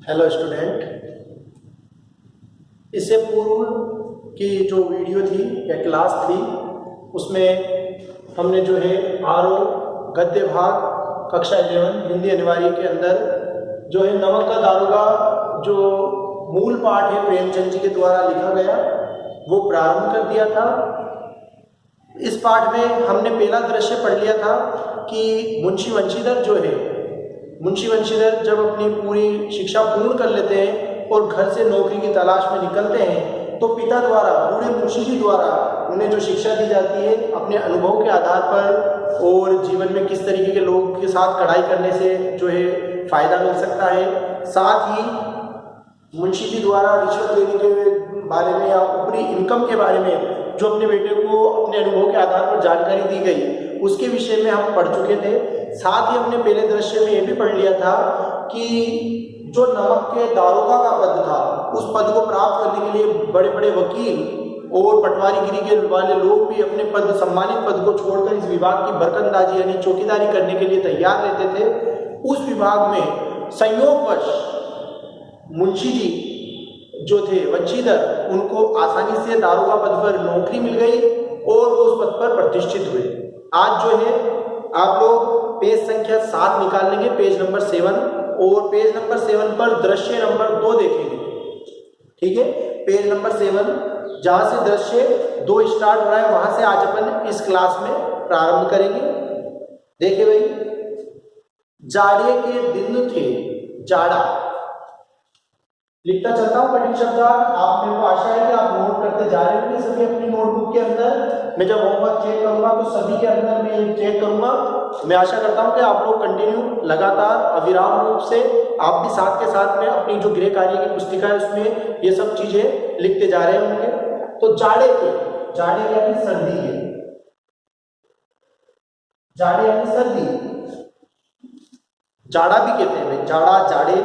Hello student, इससे पूर्व की जो वीडियो थी या क्लास थी उसमें हमने जो है आरओ गद्य भाग कक्षा 11 हिंदी अनिवार्य के अंदर जो है नमक का दारोगा जो मूल पाठ है प्रेमचंद जी के द्वारा लिखा गया वो प्रारंभ कर दिया था। इस पाठ में हमने पहला दृश्य पढ़ लिया था कि मुंशी वंशीधर जो है मुंशी वंशीधर जब अपनी पूरी शिक्षा पूर्ण कर लेते हैं और घर से नौकरी की तलाश में निकलते हैं तो पिता द्वारा बूढ़े मुंशी जी द्वारा उन्हें जो शिक्षा दी जाती है अपने अनुभव के आधार पर और जीवन में किस तरीके के लोगों के साथ कढ़ाई करने से जो है फायदा मिल सकता है, साथ ही मुंशी जी द्वारा रिश्वत लेने के बारे में या ऊपरी इनकम के बारे में जो अपने बेटे को अपने अनुभव के आधार पर जानकारी दी गई उसके विषय में हम पढ़ चुके थे। साथ ही हमने पहले दृश्य में यह भी पढ़ लिया था कि जो नमक के दारोगा का पद था उस पद को प्राप्त करने के लिए बड़े बड़े वकील और पटवारीगिरी के वाले लोग भी अपने पद सम्मानित पद को छोड़कर इस विभाग की बरकंदाजी यानी चौकीदारी करने के लिए तैयार रहते थे। उस विभाग में संयोगवश मुंशी जी जो थे वंशीधर उनको आसानी से दारोगा पद पर नौकरी मिल गई और वो उस पद पर प्रतिष्ठित हुए। आज जो है आप लोग पेज संख्या 7 निकाल लेंगे, पेज नंबर 7, और पेज नंबर 7 पर दृश्य नंबर 2 देखेंगे। ठीक है, पेज नंबर 7 जहां से दृश्य 2 स्टार्ट हो रहा है वहां से आज अपन इस क्लास में प्रारंभ करेंगे। देखिए भाई, जाड़े के दिन थे, जाड़ा लिखता चलता हूं कठिन शब्द। आप मेरे को आशा है कि आप नोट करते जा रहे होंगे सभी अपनी नोटबुक के अंदर। मैं जब होमवर्क चेक करूंगा तो सभी के अंदर मैं चेक करूंगा। मैं आशा करता हूं कि आप लोग कंटिन्यू लगातार अविराम रूप से आप भी साथ के साथ में अपनी जो गृह कार्य की पुस्तिका है उसमें ये सब चीजें लिखते जा रहे होंगे। तो जाड़े यानी सर्दी के, जाड़े यानी सर्दी, जाड़ा भी कहते हैं भाई, जाड़ा जाड़े।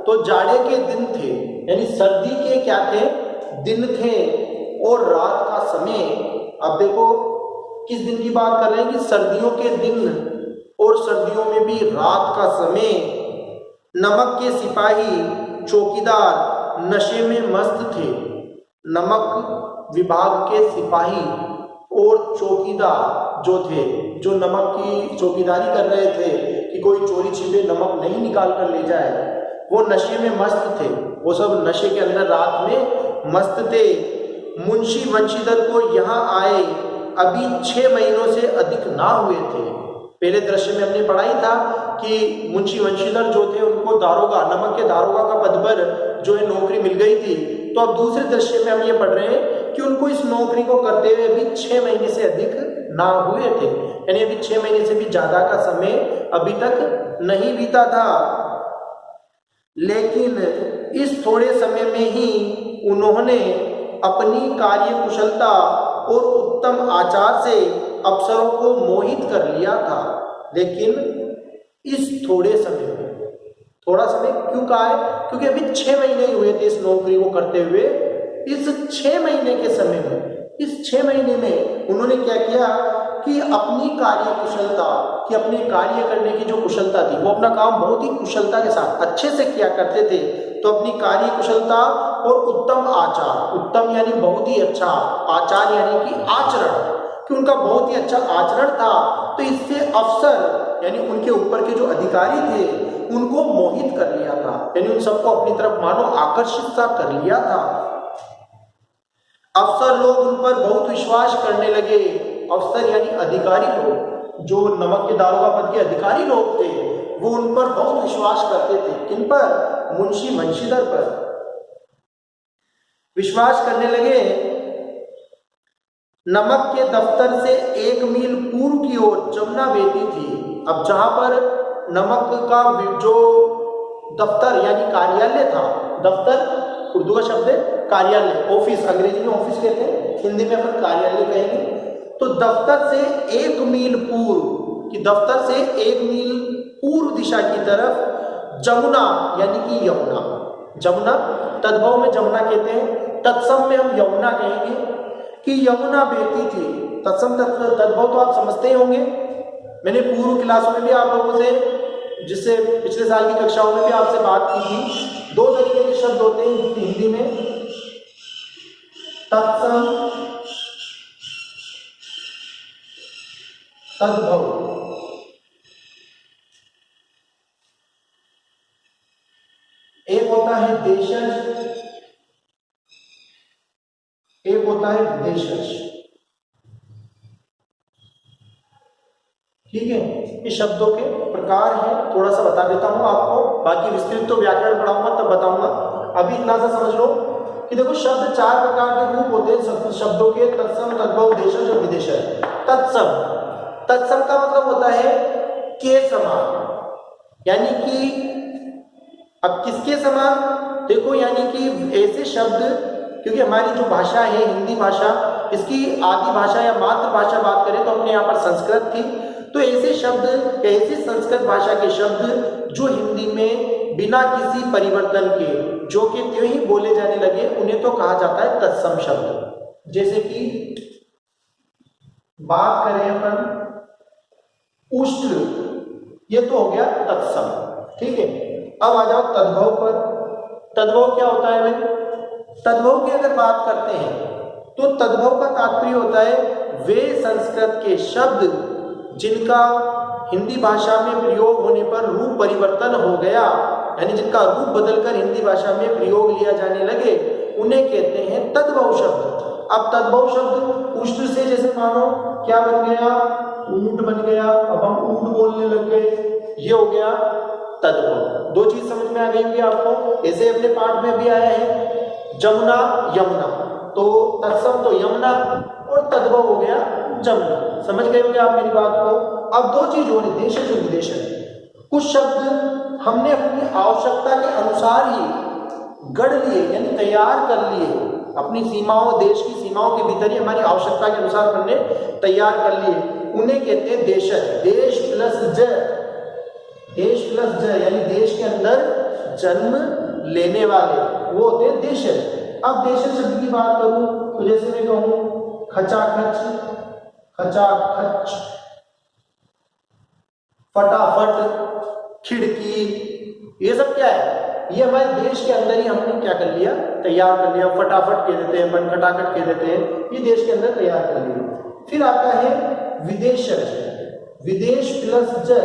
तो जाड़े के दिन थे यानी सर्दी के क्या थे, दिन थे और रात का समय। अब देखो किस दिन की बात कर रहे हैं कि सर्दियों के दिन और सर्दियों में भी रात का समय। नमक के सिपाही चौकीदार नशे में मस्त थे। नमक विभाग के सिपाही और चौकीदार जो थे, जो नमक की चौकीदारी कर रहे थे कि कोई चोरी छिपे नमक नहीं निकाल कर ले जाए, वो नशे में मस्त थे। वो सब नशे के अंदर रात में मस्त थे। मुंशी वंशीधर को यहाँ आए अभी 6 महीनों से अधिक ना हुए थे। पहले दृश्य में हमने पढ़ा ही था कि मुंशी वंशीधर जो थे उनको दारोगा, नमक के दारोगा का पद पर जो है नौकरी मिल गई थी। तो अब दूसरे दृश्य में हम ये पढ़ रहे हैं कि उनको इस नौकरी को करते हुए अभी 6 महीने से अधिक ना हुए थे, यानी अभी 6 महीने से भी ज्यादा का समय अभी तक नहीं बीता था। लेकिन इस थोड़े समय में ही उन्होंने अपनी कार्य कुशलता और उत्तम आचार से अफसरों को मोहित कर लिया था। लेकिन इस थोड़े समय में, थोड़ा समय क्यों कहा है, क्योंकि अभी 6 महीने ही हुए थे इस नौकरी को करते हुए। इस 6 महीने के समय में, इस 6 महीने में उन्होंने क्या किया कि अपनी कार्य कुशलता, कि अपने कार्य करने की जो कुशलता थी, वो अपना काम बहुत ही कुशलता के साथ अच्छे से किया करते थे। तो अपनी कार्य कुशलता और उत्तम आचार, उत्तम यानी बहुत ही अच्छा, आचार यानी कि आचरण, कि उनका बहुत ही अच्छा आचरण था। तो इससे अफसर यानी उनके ऊपर के जो अधिकारी थे उनको मोहित कर लिया था, यानी उन सबको अपनी तरफ मानो आकर्षित सा कर लिया था। अफसर लोग उन पर बहुत विश्वास करने लगे। अफसर यानी अधिकारी लोग, जो नमक के दारोगा पद के अधिकारी लोग थे, वो उन पर बहुत विश्वास करते थे। किन पर? मुंशी वंशीधर पर विश्वास करने लगे। नमक के दफ्तर से 1 मील पूर्व की ओर जमुना बहती थी। अब जहां पर नमक का जो दफ्तर यानी कार्यालय था, दफ्तर उर्दू का शब्द है, कार्यालय, ऑफिस, अंग्रेजी में ऑफिस कहते हैं, हिंदी में अपन कार्यालय कहेंगे। तो दफ्तर से 1 मील पूर्व, कि दफ्तर से 1 मील पूर्व दिशा की तरफ जमुना यानी कि यमुना, जमुना तद्भव में जमुना कहते हैं, तत्सम में हम यमुना कहेंगे, कि यमुना बहती थी। तत्सम तद्भव तो आप समझते ही होंगे, मैंने पूर्व क्लासों में भी आप लोगों से, जिससे पिछले साल की कक्षाओं में भी आपसे बात की थी, दो तरीके के शब्द होते हैं हिंदी में, तत्सम, तद्भव। एक होता है देशज, एक होता है विदेशज। ठीक है, ये शब्दों के प्रकार हैं, थोड़ा सा बता देता हूं आपको, बाकी विस्तृत तो व्याकरण पढ़ाऊंगा तब बताऊंगा। अभी इतना सा समझ लो कि देखो शब्द चार प्रकार के रूप होते हैं शब्दों के, तत्सम, तद्भव, देशज और विदेशज। तत्सम, तत्सम का मतलब होता है के समान, यानी कि अब किसके समान, देखो यानी कि ऐसे शब्द, क्योंकि हमारी जो भाषा है हिंदी भाषा, इसकी आदि भाषा या मातृभाषा बात करें तो अपने यहाँ पर संस्कृत थी, तो ऐसे शब्द, ऐसे संस्कृत भाषा के शब्द जो हिंदी में बिना किसी परिवर्तन के जो कि त्यों ही बोले जाने लगे, उन्हें तो कहा जाता है तत्सम शब्द। जैसे कि बात करें अपन उष्ट्र, ये तो हो गया तत्सम। ठीक है, अब आ जाओ तद्भव पर। तद्भव क्या होता है भाई? तद्भव की अगर बात करते हैं तो तद्भव का तात्पर्य होता है वे संस्कृत के शब्द जिनका हिंदी भाषा में प्रयोग होने पर रूप परिवर्तन हो गया, यानी जिनका रूप बदलकर हिंदी भाषा में प्रयोग लिया जाने लगे, उन्हें कहते हैं तद्भव शब्द। अब तद्भव शब्द उष्ट्र से, जैसे मानो क्या बन गया, ऊंट बन गया, अब हम ऊंट बोलने लग गए, ये हो गया तद्भव। दो चीज समझ में आ गई होगी आपको। ऐसे अपने पाठ में भी आया है जमुना, यमुना, तो तत्सम तो यमुना और तद्भव हो गया जमुना। समझ गए होंगे आप मेरी बात को। अब दो चीज हो रही, देशज और विदेशज। कुछ शब्द हमने अपनी आवश्यकता के अनुसार ही गढ़ लिए, यानी तैयार कर लिए, अपनी सीमाओं, देश की सीमाओं के भीतर ही हमारी आवश्यकता के अनुसार हमने तैयार कर लिए, उन्हें कहते हैं देशज। देश प्लस ज, देश प्लस ज यानी देश के अंदर जन्म लेने वाले, वो होते हैं देशज। अब देशज शब्द की बात करूं तो जैसे मैं कहूं खचाखच, खचाखच, फटाफट, खिड़की, ये सब क्या है? ये हमारे देश के अंदर ही हमने क्या कर लिया, तैयार कर लिया। फटाफट कह देते हैं अपन, खटाखट कह देते हैं, ये देश के अंदर तैयार कर लिया। फिर आता है विदेशज, विदेश प्लस ज,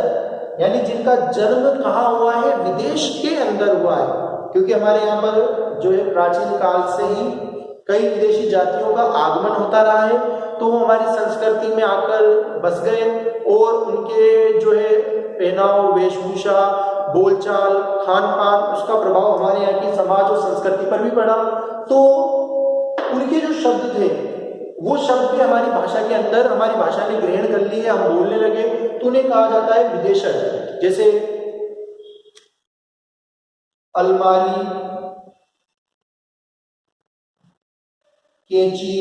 यानी जिनका जन्म कहाँ हुआ है, विदेश के अंदर हुआ है। क्योंकि हमारे यहाँ पर जो है प्राचीन काल से ही कई विदेशी जातियों का आगमन होता रहा है, तो वो हमारी संस्कृति में आकर बस गए और उनके जो है पहनाव, वेशभूषा, बोलचाल, खान पान, उसका प्रभाव हमारे यहाँ की समाज और संस्कृति पर भी पड़ा। तो उनके जो शब्द थे वो शब्द भी हमारी भाषा के अंदर, हमारी भाषा ने ग्रहण कर लिए, हम बोलने लगे, तो उन्हें कहा जाता है विदेशज। जैसे अलमारी, कैंची,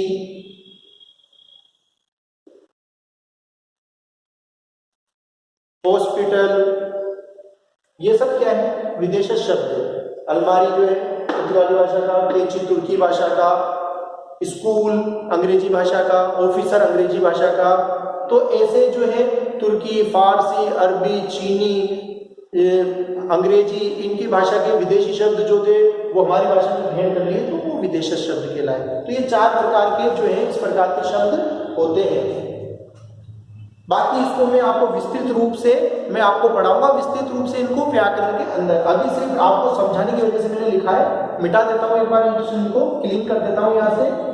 हॉस्पिटल, ये सब क्या है, विदेशज शब्द है। अलमारी जो है पुर्तगाली भाषा का, कैंची तुर्की भाषा का, स्कूल अंग्रेजी भाषा का, ऑफिसर अंग्रेजी भाषा का। तो ऐसे जो है तुर्की, फारसी, अरबी, चीनी, अंग्रेजी, इनकी भाषा के विदेशी शब्द जो थे वो हमारी भाषा में ग्रहण कर लिए, तो वो विदेशज शब्द कहलाए। तो ये चार प्रकार के जो है इस प्रकार के शब्द होते हैं। बाकी इसको मैं आपको विस्तृत रूप से मैं आपको पढ़ाऊंगा, विस्तृत रूप से इनको व्याकरण के अंदर। अभी सिर्फ आपको समझाने की वजह से मैंने लिखा है, मिटा देता हूं एक बार, इनको क्लीन कर देता हूं यहां से।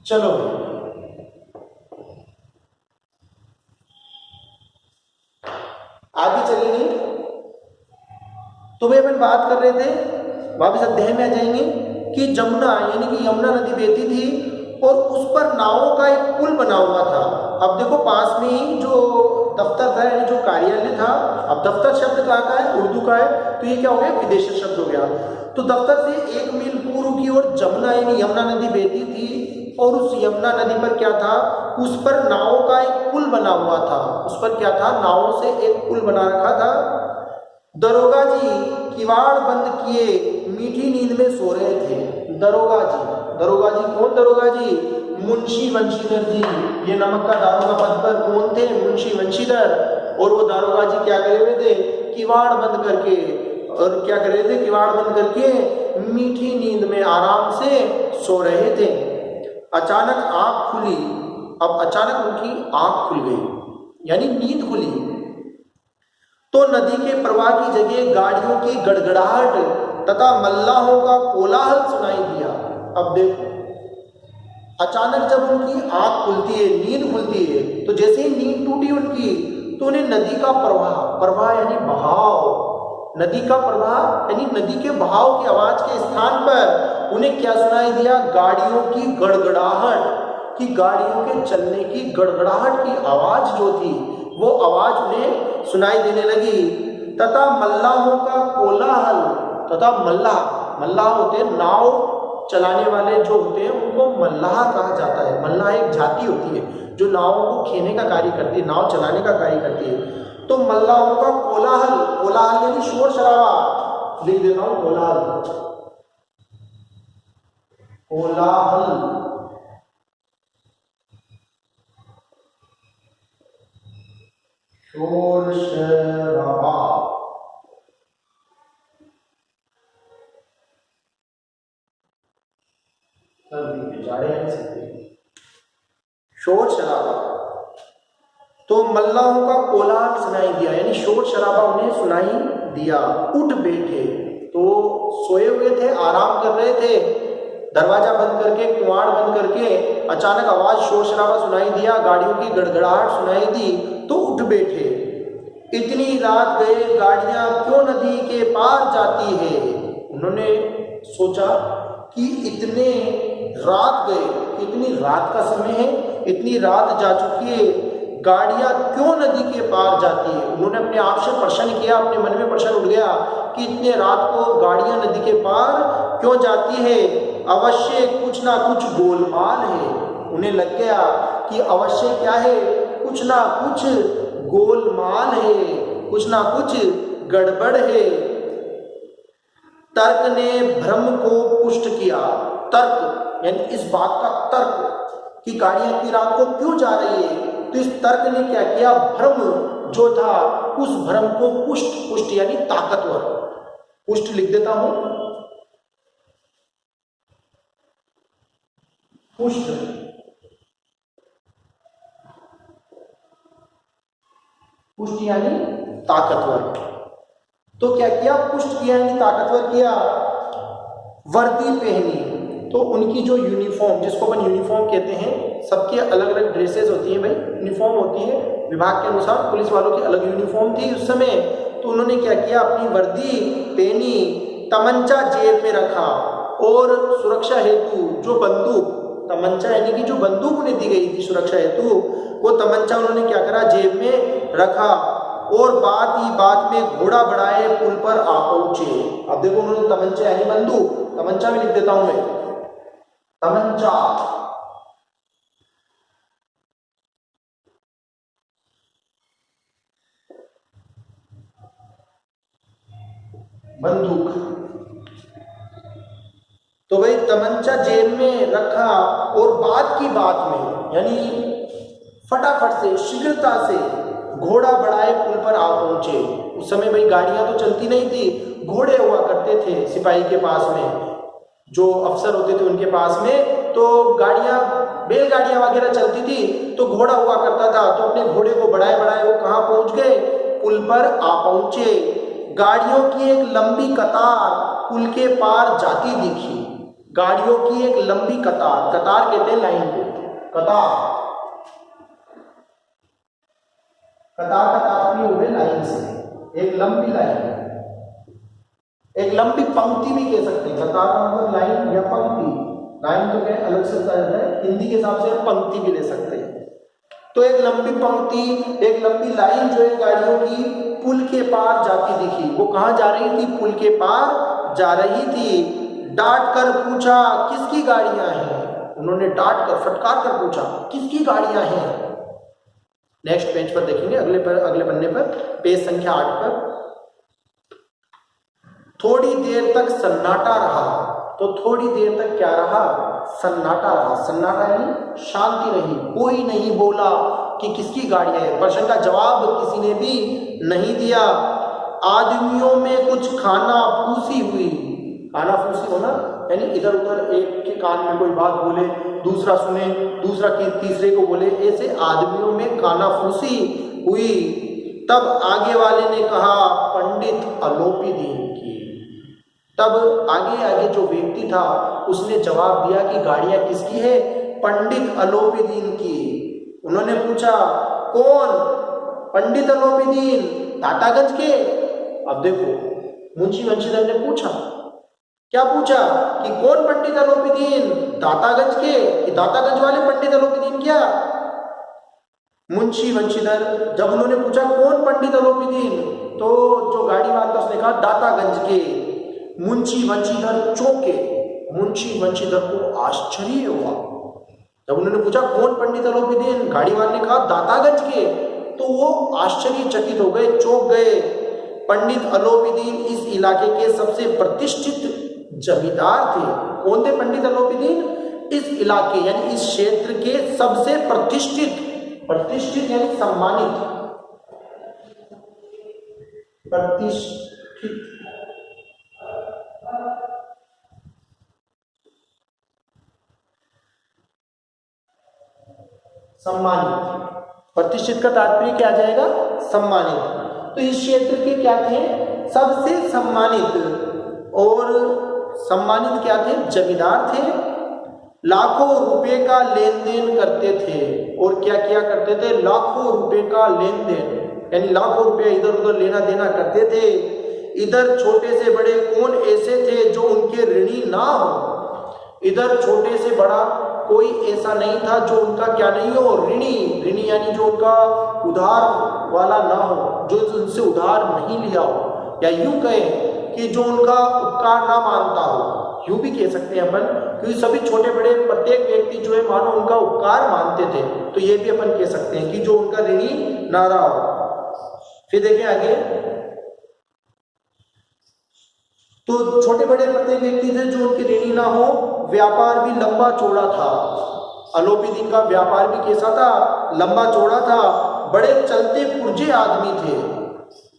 चलो आगे चलेंगे। तो भाई अपन बात कर रहे थे, वापस अध्याय में आ जाएंगे कि जमुना यानी कि यमुना नदी बहती थी और उस पर नावों का एक पुल बना हुआ था। अब देखो पास में ही जो दफ्तर था, यानी जो कार्यालय था, अब दफ्तर शब्द कहाँ का है, उर्दू का है, तो ये क्या हो गया, विदेशी शब्द हो गया। तो दफ्तर से 1 मील पूर्व की ओर जमुना यानी यमुना नदी बहती थी और उस यमुना नदी पर क्या था, उस पर नावों का एक पुल बना हुआ था। उस पर क्या था, नावों से एक पुल बना रखा था। दरोगा जी किवाड़ बंद किए मीठी नींद में सो रहे थे। दरोगा जी, दरोगा जी कौन, दरोगा जी मुंशी वंशीधर जी, ये नमक का दारोगा पद पर कौन थे? मुंशी वंशीधर। और वो दारोगा जी क्या करे हुए थे? किवाड़ बंद करके, और क्या कर रहे थे? किवाड़ बंद करके मीठी नींद में आराम से सो रहे थे। अचानक आंख खुली। अब अचानक उनकी आंख खुल गई, यानी नींद खुली, तो नदी के प्रवाह की जगह गाड़ियों की गड़गड़ाहट तथा मल्लाहों का कोलाहल सुनाई दिया। अब देखो, अचानक जब उनकी आंख खुलती है, नींद खुलती है, तो जैसे ही नींद टूटी उनकी, तो उन्हें नदी का प्रवाह यानी बहाव, नदी का प्रवाह यानी नदी के बहाव की आवाज के स्थान पर उन्हें क्या सुनाई दिया? गाड़ियों की गड़गड़ाहट, कि गाड़ियों के चलने की गड़गड़ाहट की आवाज जो थी वो आवाज उन्हें सुनाई देने लगी। तथा मल्लाहों का कोलाहल, तथा मल्लाह होते हैं नाव चलाने वाले जो होते हैं, उनको मल्लाह कहा जाता है। मल्लाह एक जाति होती है जो नावों को खेने का कार्य करती है, नाव चलाने का कार्य करती है। तो मल्लाहों का कोलाहल यानी शोर शराबा, लिख देता हूं कोलाहल, शोर शराबा, शोर शराबा। तो मल्लाहों का कोलाहल सुनाई दिया, यानी शोर शराबा उन्हें सुनाई दिया। उठ बैठे, तो सोए हुए थे, आराम कर रहे थे, दरवाजा बंद करके, कुआड़ बंद करके, अचानक आवाज शोर शराबा सुनाई दिया, गाड़ियों की गड़गड़ाहट सुनाई दी, तो उठ बैठे। इतनी रात गए, गाड़ियां क्यों नदी के पार जाती है? उन्होंने सोचा कि इतने रात गए, इतनी रात का समय है, इतनी रात जा चुकी है, गाड़ियां क्यों नदी के पार जाती है? उन्होंने अपने आप से प्रश्न किया, अपने मन में प्रश्न उठ गया कि इतने रात को गाड़ियां नदी के पार क्यों जाती है? अवश्य कुछ ना कुछ गोलमाल है। उन्हें लग गया कि अवश्य क्या है? कुछ ना कुछ गोलमाल है, कुछ ना कुछ गड़बड़ है। तर्क ने भ्रम को पुष्ट किया। तर्क यानी इस बात का तर्क कि गाड़ियां इतनी रात को क्यों जा रही है, तो इस तर्क ने क्या किया? भ्रम जो था उस भ्रम को पुष्ट यानी ताकतवर, पुष्ट लिख देता हूं, पुष्ट, पुष्ट यानी ताकतवर। तो क्या किया? पुष्ट किया यानी ताकतवर किया। वर्दी पहनी, तो उनकी जो यूनिफॉर्म, जिसको अपन यूनिफॉर्म कहते हैं, सबकी अलग अलग ड्रेसेस होती हैं भाई, यूनिफॉर्म होती है विभाग के अनुसार, पुलिस वालों की अलग यूनिफॉर्म थी उस समय। तो उन्होंने क्या किया? अपनी वर्दी पहनी, तमंचा जेब में रखा, और सुरक्षा हेतु जो बंदूक, तमंचा यानी कि जो बंदूक उन्हें दी गई थी सुरक्षा हेतु, वो तमंचा उन्होंने क्या करा? जेब में रखा। और बात ही बात में घोड़ा बढ़ाए पुल पर आ पहुंचे। अब देखो, उन्होंने तमंचा यानी बंदूक, तमंचा भी लिख देता हूं मैं, तमंचा, बंदूक। तो भाई तमंचा जेब में रखा, और बात की बात में यानी फटाफट से, शीघ्रता से घोड़ा बढ़ाए पुल पर आ पहुंचे। उस समय भाई गाड़ियां तो चलती नहीं थी, घोड़े हुआ करते थे सिपाही के पास में, जो अफसर होते थे उनके पास में। तो गाड़ियां, बैलगाड़ियां वगैरह चलती थी, तो घोड़ा हुआ करता था। तो अपने घोड़े को बढ़ाए बढ़ाए वो कहाँ पहुंच गए? पुल पर आ पहुंचे। गाड़ियों की एक लंबी कतार पुल के पार जाती दिखी। गाड़ियों की एक लंबी कतार, कतार कहते हैं लाइन को, कतार, कतार का तात्पर्य हुए लाइन से, एक लंबी लाइन, एक लंबी पंक्ति भी कह सकते हैं। कतार का मतलब लाइन या पंक्ति, लाइन तो क्या अलग से होता है, हिंदी के हिसाब से पंक्ति भी ले सकते हैं। तो एक लंबी पंक्ति, एक लंबी लाइन जो है गाड़ियों की पुल के पार जाती दिखी। वो कहाँ जा रही थी? पुल के पार जा रही थी। डांट कर पूछा, किसकी गाड़ियां हैं? उन्होंने डांट कर, फटकार कर पूछा, किसकी गाड़ियां हैं? नेक्स्ट पेज पर देखेंगे, अगले पन्ने पर, पेज संख्या 8 पर। थोड़ी देर तक सन्नाटा रहा। तो थोड़ी देर तक क्या रहा, सन्नाटा रहा। सन्नाटा यानी शांति रही, कोई नहीं बोला कि किसकी गाड़ी है। प्रश्न का जवाब किसी ने भी नहीं दिया। आदमियों में कुछ खाना फूसी हुई। खाना फूसी होना यानी इधर उधर, एक के कान में कोई बात बोले, दूसरा सुने, दूसरा की तीसरे को बोले, ऐसे आदमियों में खाना फूसी हुई। तब आगे वाले ने कहा, पंडित अलोपीदीन की। तब आगे आगे जो व्यक्ति था उसने जवाब दिया कि गाड़ियां किसकी है, पंडित अलोपीदीन की। उन्होंने पूछा, कौन? पंडित अलोपीदीन, दातागंज के। अब देखो, मुंशी वंशीधर ने पूछा, क्या पूछा कि कौन पंडित अलोपीदीन, दातागंज के कि दातागंज वाले पंडित अलोपीदीन क्या? मुंशी वंशीधर जब उन्होंने पूछा कौन पंडित अलोपीदीन, तो जो गाड़ी वाला था उसने कहा दातागंज के। मुंशी वंशीधर चौंके। मुंशी वंशीधर को आश्चर्य हुआ जब उन्होंने पूछा कौन पंडित अलोपीदीन, गाड़ी वाले ने कहा दातागंज के, तो वो आश्चर्यचकित हो गए, चौंक गए। पंडित अलोपीदीन इस इलाके के सबसे प्रतिष्ठित जमींदार थे। कौन थे पंडित अलोपीदीन? इस इलाके यानी इस क्षेत्र के सबसे प्रतिष्ठित, प्रतिष्ठित यानी सम्मानित, प्रतिष्ठित, सम्मानित। प्रतिष्ठित का तात्पर्य क्या आ जाएगा? सम्मानित। तो इस क्षेत्र के क्या थे? सबसे सम्मानित। और सम्मानित क्या थे? जमींदार थे। लाखों रुपए का लेन देन करते थे। और क्या किया करते थे? लाखों रुपए का लेन देन, यानी लाखों रुपए इधर उधर लेना देना करते थे। इधर छोटे से बड़े कौन ऐसे थे जो उनके ऋणी ना हो? इधर छोटे से बड़ा कोई ऐसा नहीं था जो उनका क्या नहीं हो, ऋणी। ऋणी यानी जो उनका उधार वाला ना हो, जो उनसे उधार नहीं लिया हो, या यूं कहें कि जो उनका उपकार ना मानता हो, यूं भी कह सकते हैं अपन, क्योंकि सभी छोटे बड़े प्रत्येक व्यक्ति जो है मानो उनका उपकार मानते थे, तो ये भी अपन कह सकते हैं कि जो उनका ऋणी ना रहा हो। फिर देखें आगे, तो छोटे बड़े प्रत्येक व्यक्ति थे जो उनके ऋणी ना हो। व्यापार भी लंबा चौड़ा था। अलोपीदीन का व्यापार भी कैसा था? लंबा चौड़ा था। बड़े चलते पुर्जे आदमी थे।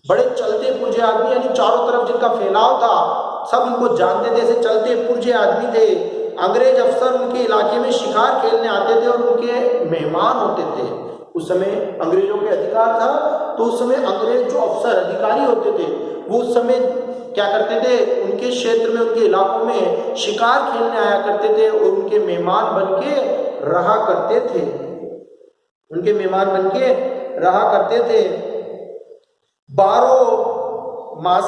बड़े चलते पुर्जे आदमी यानी चारों तरफ जिनका फैलाव था, सब उनको जानते थे, ऐसे चलते पुर्जे आदमी थे। अंग्रेज अफसर उनके इलाके में शिकार खेलने आते थे और उनके मेहमान होते थे। उस समय अंग्रेजों के अधिकार था, तो उस समय अंग्रेज जो अफसर अधिकारी होते थे वो उस समय क्या करते थे? उनके क्षेत्र में, उनके इलाकों में शिकार खेलने आया करते थे और उनके मेहमान बन के रहा करते थे। उनके मेहमान बन के रहा करते थे। 12 मास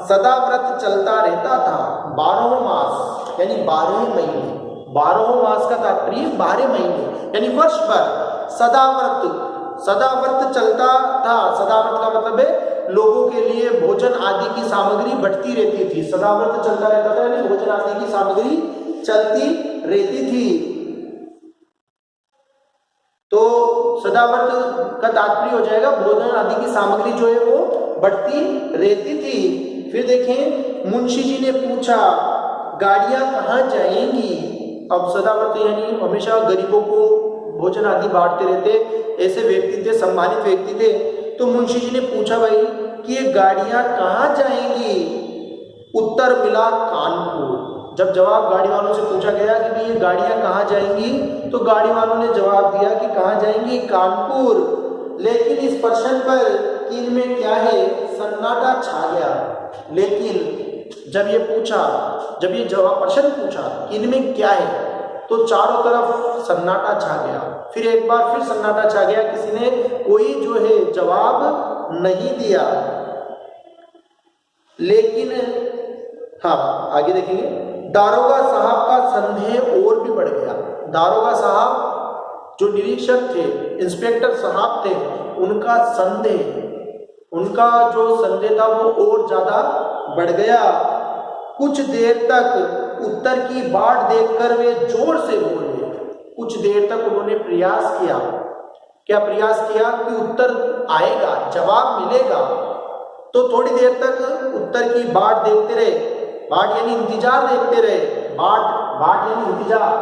सदाव्रत चलता रहता था। 12 मास यानी 12 महीने। 12 मास का तात्पर्य 12 महीने यानी वर्ष भर। सदाव्रत, सदाव्रत चलता था। सदाव्रत का मतलब है लोगों के लिए भोजन आदि की सामग्री बढ़ती रहती थी। सदाव्रत चलता रहता था यानी भोजन आदि की सामग्री चलती रहती थी। तो सदाव्रत का तात्पर्य हो जाएगा भोजन आदि की सामग्री जो है वो बढ़ती रहती थी। फिर देखें, मुंशी जी ने पूछा, गाड़ियां कहाँ जाएंगी? अब सदाव्रत यानी हमेशा गरीबों को भोजन आदि बांटते रहते, ऐसे व्यक्ति थे, सम्मानित व्यक्ति थे। तो मुंशी जी ने पूछा भाई कि ये गाड़ियां कहाँ जाएंगी? उत्तर मिला, कानपुर। जब जवाब गाड़ी वालों से पूछा गया कि भाई ये गाड़ियां कहाँ जाएंगी, तो गाड़ी वालों ने जवाब दिया कि कहाँ जाएंगी? कानपुर। लेकिन इस प्रश्न पर कि इनमें क्या है, सन्नाटा छा गया। लेकिन जब ये पूछा, जब ये जवाब प्रश्न पूछा कि इनमें क्या है, तो चारों तरफ सन्नाटा छा गया। फिर एक बार फिर सन्नाटा छा गया, किसी ने कोई जो है जवाब नहीं दिया। लेकिन हाँ, आगे देखेंगे, दारोगा साहब का संदेह और भी बढ़ गया। दारोगा साहब जो निरीक्षक थे, इंस्पेक्टर साहब थे, उनका संदेह, उनका जो संदेह था वो और ज्यादा बढ़ गया। कुछ देर तक उत्तर की बाट देखकर वे जोर से बोले। कुछ देर तक उन्होंने प्रयास किया। क्या प्रयास किया? कि उत्तर आएगा, जवाब मिलेगा। तो थोड़ी देर तक उत्तर की बाट देखते रहे। बाट यानी इंतजार देखते रहे। बाट, बाट यानी इंतजार,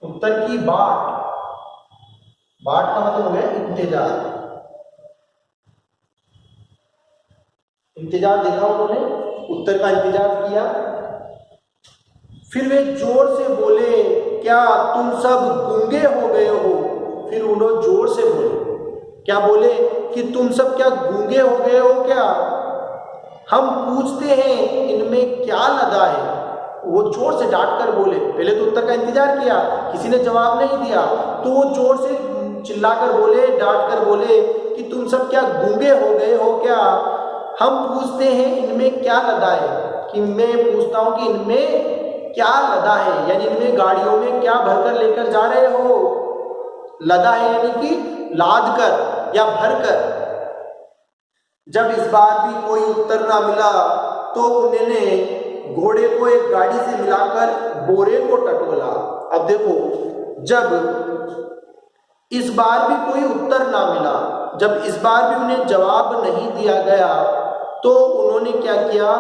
उत्तर की बाट, बाट का मतलब हो गया इंतजार। इंतजार देखा उन्होंने, उत्तर का इंतजार किया। फिर वे जोर से बोले, क्या तुम सब गूंगे हो गए हो? फिर उन्होंने जोर से बोले, क्या बोले कि तुम सब क्या गूंगे हो गए हो क्या? हम पूछते हैं इनमें क्या लदा है। वो जोर से डांट कर बोले, पहले तो उत्तर का इंतजार किया, किसी ने जवाब नहीं दिया, तो वो जोर से चिल्लाकर बोले, डांट कर बोले कि तुम सब क्या गूंगे हो गए हो क्या? हम पूछते हैं इनमें क्या लदा है, कि मैं पूछता हूं कि इनमें क्या लदा है, यानी इनमें गाड़ियों में क्या भरकर लेकर जा रहे हो? लदा है यानी कि लाद कर या भरकर। जब इस बार भी कोई उत्तर ना मिला तो उन्होंने घोड़े को एक गाड़ी से मिलाकर बोरे को टटोला। अब देखो, जब इस बार भी कोई उत्तर ना मिला, जब इस बार भी उन्हें जवाब नहीं दिया गया, तो उन्होंने क्या किया,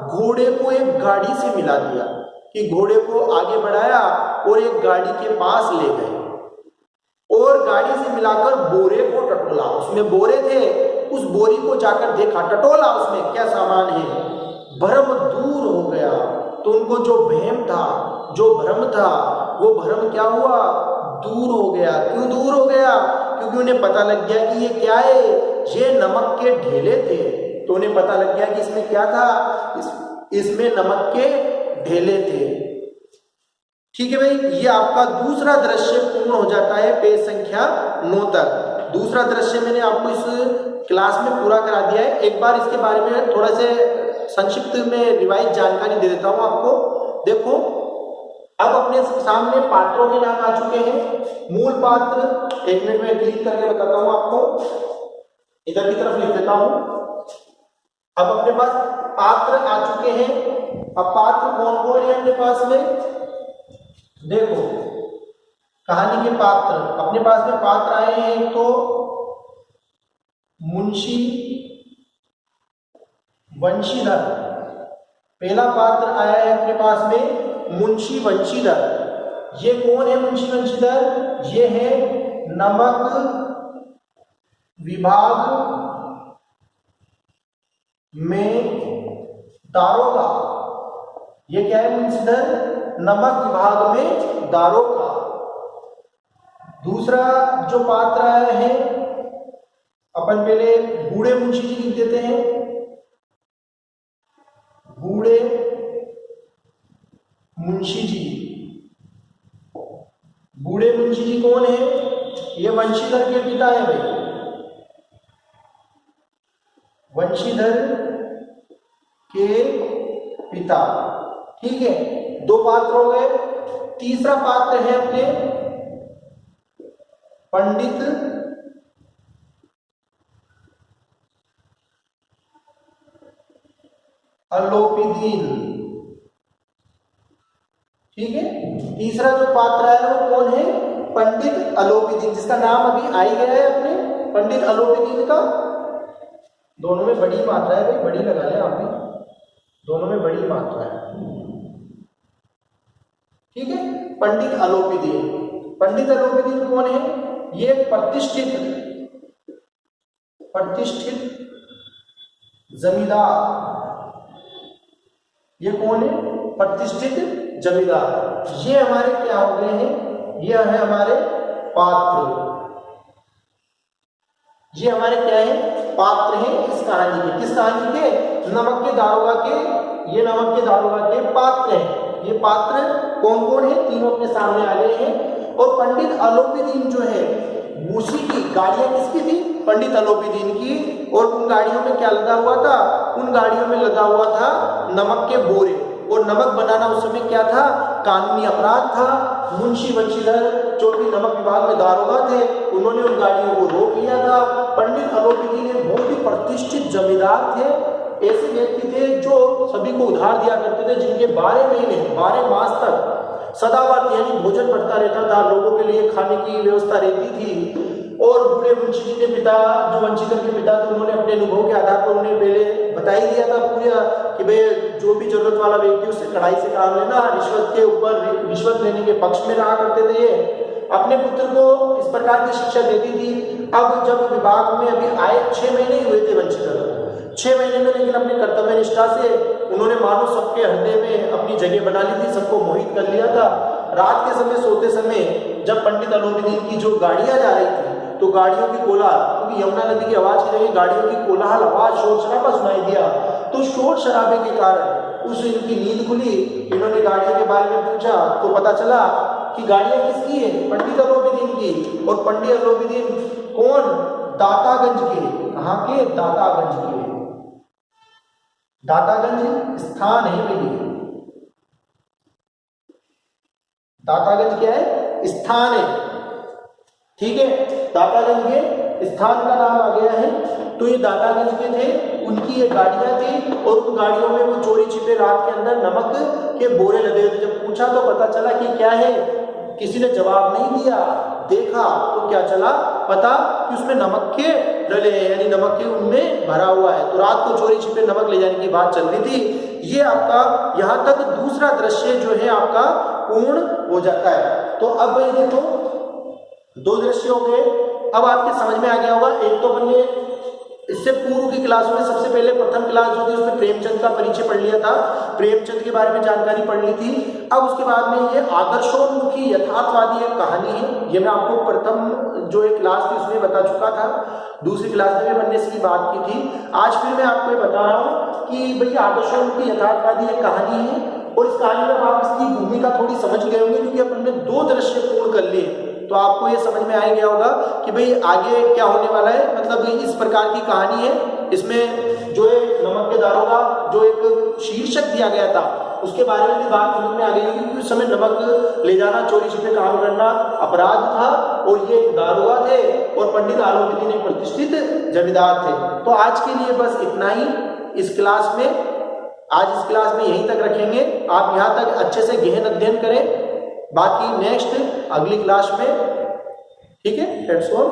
घोड़े को एक गाड़ी से मिला दिया, कि घोड़े को आगे बढ़ाया और एक गाड़ी के पास ले गए और गाड़ी से मिलाकर बोरे को टटोला। उसमें बोरे थे, उस बोरी को जाकर देखा, टटोला उसमें क्या सामान है, भ्रम दूर हो गया। तो उनको जो वहम था, जो भ्रम था, वो भ्रम क्या हुआ, दूर हो गया। क्यों दूर हो गया? क्योंकि उन्हें पता लग गया कि ये क्या है, ये नमक के ढेले थे। तो उन्हें पता लग गया कि इसमें क्या था, इसमें नमक के ढेले थे। ठीक है भाई, ये आपका दूसरा दृश्य पूर्ण हो जाता है पेज संख्या 9 तक। दूसरा दृश्य मैंने आपको इस क्लास में पूरा करा दिया है। एक बार इसके बारे में थोड़ा से संक्षिप्त में रिवाइज जानकारी दे देता हूं आपको। देखो, अब अपने सामने पात्रों के नाम आ चुके हैं। मूल पात्र, एक मिनट में क्लिक करके बताता हूं आपको, इधर की तरफ लिख देता हूं। अब अपने पास पात्र आ चुके हैं। अब पात्र कौन कौन है अपने पास में? देखो, कहानी के पात्र अपने पास में पात्र आए हैं। तो मुंशी वंशीधर, पहला पात्र आया है अपने पास में मुंशी वंशीधर। ये कौन है मुंशी वंशीधर? ये है नमक विभाग में दारोगा। ये क्या है मुंशीधर? नमक विभाग में दारोगा। दूसरा जो पात्र आया है, अपन पहले बूढ़े मुंशी जी लिख देते हैं। बूढ़े मुंशी जी, बूढ़े मुंशी जी कौन है? ये वंशीधर के पिता है भाई, वंशीधर के पिता। ठीक है, दो पात्र हो गए। तीसरा पात्र है अपने पंडित अलोपीदीन। ठीक है, तीसरा जो पात्र है वो कौन है? पंडित अलोपीदीन, जिसका नाम अभी आ ही गया है अपने पंडित अलोपीदीन का। दोनों में बड़ी मात्रा है भाई, बड़ी लगा लें आप भी, दोनों में बड़ी मात्रा है। ठीक है, पंडित अलोपीदीन। पंडित अलोपीदीन कौन है? ये प्रतिष्ठित जमींदार। ये कौन है? प्रतिष्ठित जमींदार। ये हमारे क्या हो गए हैं? ये है हमारे पात्र। ये हमारे क्या है? पात्र हैं इस कहानी के। किस कहानी के? नमक के दारोगा के। ये नमक के दारोगा के पात्र हैं। ये पात्र कौन कौन है? तीनों अपने सामने आ गए हैं। और पंडित अलोपीदीन जो है, उसी की गाड़ियां किसकी थी? पंडित अलोपीदीन की। और उन गाड़ियों में क्या लदा हुआ था? उन गाड़ियों में लदा हुआ था नमक के बोरे। और नमक बनाना उस समय क्या था? कानूनी अपराध था। मुंशी वंशीधर जो भी नमक विभाग में दारोगा थे, उन्होंने उन गाड़ियों को रोक लिया था। पंडित अलोपीदीन बहुत ही प्रतिष्ठित जमींदार थे। ऐसे व्यक्ति थे जो सभी को उधार दिया करते थे, जिनके 12 महीने 12 मास तक सदाबहार यानी भोजन बढ़ता रहता था, लोगों के लिए खाने की व्यवस्था रहती थी। और बूढ़े मुंशी जी के पिता, जो वंशीधर के पिता थे, उन्होंने अपने अनुभव के आधार पर उन्हें पहले बता ही दिया था पूरा कि भाई जो भी जरूरत वाला व्यक्ति उससे कड़ाई से काम लेना, रिश्वत के ऊपर रिश्वत लेने के पक्ष में रहा करते थे। ये अपने पुत्र को इस प्रकार की शिक्षा देती थी। अब जब विभाग में अभी आए 6 महीने ही हुए थे वंचित 6 महीने में, लेकिन अपने कर्तव्य निष्ठा से उन्होंने मानो सबके हृदय में अपनी जगह बना ली थी, सबको मोहित कर लिया था। रात के समय सोते समय जब पंडित अलोपीदीन की जो गाड़ियां जा रही थी तो गाड़ियों की कोलाहल, क्योंकि यमुना नदी की आवाज की जगह गाड़ियों की कोलाहल आवाज, शोर शराबा सुनाई दिया। तो शोर शराबे के कारण उस इनकी नींद खुली। इन्होंने गाड़ियों के बारे में पूछा तो पता चला कि गाड़ियां किसकी है, पंडित अलोपीदीन की। और पंडित अलोपीदीन कौन, दातागंज के। कहाँ के, दातागंज के। दातागंज स्थान है भैया, दातागंज क्या है, स्थान है, ठीक है। दातागंज के स्थान का नाम आ गया है। तो ये दातागंज के थे, उनकी ये गाड़ियां थी और उन गाड़ियों में वो चोरी छिपे रात के अंदर नमक के बोरे लदे थे। जब पूछा तो पता चला कि क्या है, किसी ने जवाब नहीं दिया। देखा तो क्या चला पता कि उसमें नमक के डले हैं, यानी नमक के उनमें भरा हुआ है। तो रात को चोरी छिपे नमक ले जाने की बात चल रही थी। ये आपका यहाँ तक दूसरा दृश्य जो है आपका पूर्ण हो जाता है। तो अब ये देखो 2 दृश्य हो गए। अब आपके समझ में आ गया होगा। एक तो बने इससे पूर्व की क्लासों में सबसे पहले प्रथम क्लास जो थी उसमें प्रेमचंद का परिचय पढ़ लिया था, प्रेमचंद के बारे में जानकारी पढ़ ली थी। अब उसके बाद में ये आदर्शोन्मुखी यथार्थवादी एक कहानी है, ये मैं आपको प्रथम जो एक क्लास थी उसमें बता चुका था। दूसरी क्लास में भी मैंने इसकी बात की थी। आज फिर मैं आपको ये बता रहा हूँ कि भैया आदर्शोन्मुखी यथार्थवादी एक कहानी है और इस कहानी में आप इसकी भूमिका थोड़ी समझ गए होंगे, क्योंकि अपन ने 2 दृश्य पूर्ण कर लिए। तो आपको ये समझ में आ गया होगा कि भाई आगे क्या होने वाला है। मतलब इस प्रकार की कहानी है। इसमें जो है नमक के दारोगा जो एक शीर्षक दिया गया था उसके बारे में भी बात समझ में आ गई होगी, क्योंकि उस समय नमक ले जाना, चोरी छिपे काम करना अपराध था और ये दारोगा थे और पंडित अलोपीदीन एक प्रतिष्ठित जमींदार थे। तो आज के लिए बस इतना ही इस क्लास में। आज इस क्लास में यहीं तक रखेंगे। आप यहाँ तक अच्छे से गहन अध्ययन करें, बाकी नेक्स्ट अगली क्लास में, ठीक है। That's all.